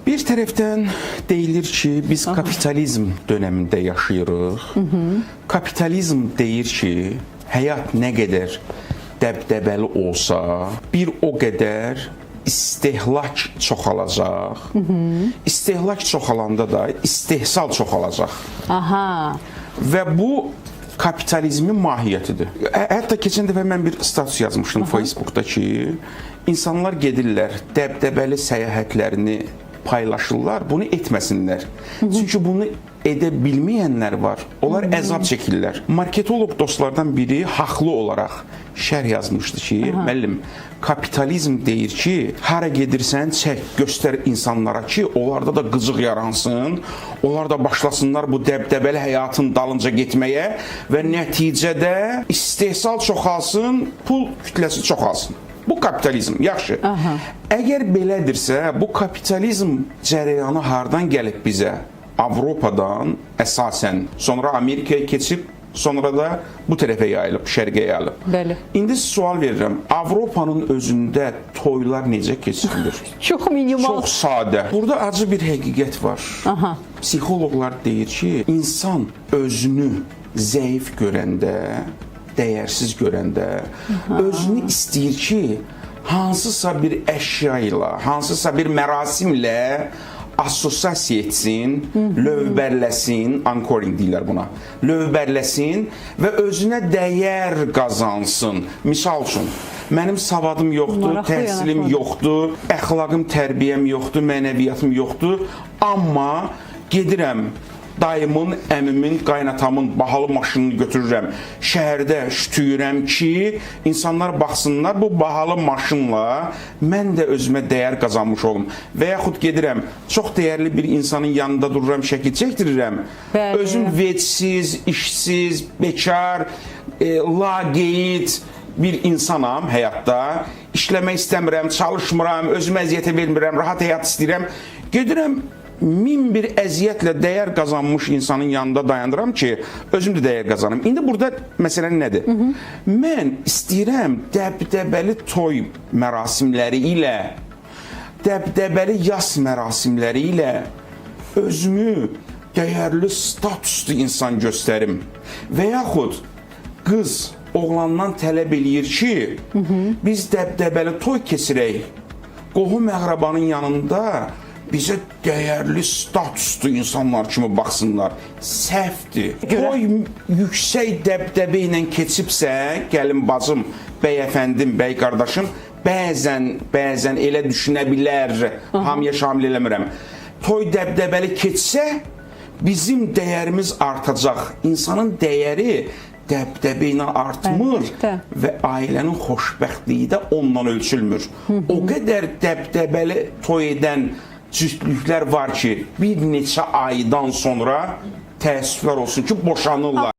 Bir tərəfdən deyilir ki, biz kapitalizm dövründə yaşayırıq. Kapitalizm deyir ki, həyat nə qədər dəbdəbəli olsa, bir o qədər istehlak çoxalacaq. İstehlak çoxalanda da istehsal çoxalacaq. Aha. Və bu kapitalizmin mahiyyətidir. Hətta keçən dəfə mən bir status yazmışdım Facebookda ki, insanlar gedirlər, dəbdəbəli səyahətlərini paylaşırlar, bunu etməsinlər. Çünki bunu edə bilməyənlər var. Onlar əzab çəkirlər. Marketoloq dostlardan biri haqlı olaraq şərh yazmışdı ki, müəllim, kapitalizm deyir ki, hara gedirsən, çək, göstər insanlara ki, onlarda da qıcıq yaransın, onlar da başlasınlar bu dəbdəbəli həyatın dalınca getməyə və nəticədə istehsal çoxalsın, pul kütləsi çoxalsın. Bu kapitalizm, yaxşı. Əgər belədirsə, bu kapitalizm cərəyanı hardan gəlib bizə? Avropadan əsasən, sonra Amerikaya keçib, sonra da bu tərəfə yayılıb, şərqə yayılıb. Bəli. İndi sual verirəm, Avropanın özündə toylar necə keçirilir? Çox minimal. Çox sadə. Burada acı bir həqiqət var. Psixoloqlar deyir ki, insan özünü zəif görəndə, dəyərsiz görəndə, özünü istəyir ki, hansısa bir əşya ilə, hansısa bir mərasimlə assosiasiya etsin, lövbərləsin, anchoring deyirlər buna, lövbərləsin və özünə dəyər qazansın. Misal üçün, mənim savadım yoxdur, təhsilim yoxdur, əxlaqım, tərbiyəm yoxdur, mənəviyyatım yoxdur, amma gedirəm, dayımın, əmimin, qaynatamın bahalı maşınını götürürəm, şəhərdə şütüyürəm ki, insanlar baxsınlar bu bahalı maşınla mən də özümə dəyər qazanmış olum. Və yaxud gedirəm, çox dəyərli bir insanın yanında dururam, şəkil çəkdirirəm, özüm vecsiz, işsiz, bekar, laqeyd bir insanam həyatda, işləmək istəmirəm, çalışmıram, özümə əziyyətə vermirəm, rahat həyat istəyirəm, gedirəm, min bir əziyyətlə dəyər qazanmış insanın yanında dayandıram ki, özüm də dəyər qazanım. İndi burada məsələ nədir? Mən istəyirəm dəbdəbəli toy mərasimləri ilə, dəbdəbəli yas mərasimləri ilə özümü dəyərli, statuslu insan göstərim. Və yaxud qız oğlandan tələb eləyir ki, biz dəbdəbəli toy keçirək, qohum əqrabanın yanında bizə dəyərli, statuslu insanlar kimi baxsınlar. Səhvdir. Toy yüksək dəbdəbə ilə keçibsə, gəlin bacım, bəy əfəndim, bəy qardaşım, bəzən elə düşünə bilər, hamıya şamil eləmirəm. Toy dəbdəbəli keçsə, bizim dəyərimiz artacaq. İnsanın dəyəri dəbdəbə ilə artmır və ailənin xoşbəxtliyi də ondan ölçülmür. O qədər dəbdəbəli toy edən cütlüklər var ki, bir neçə aydan sonra təəssüflər olsun ki, boşanırlar.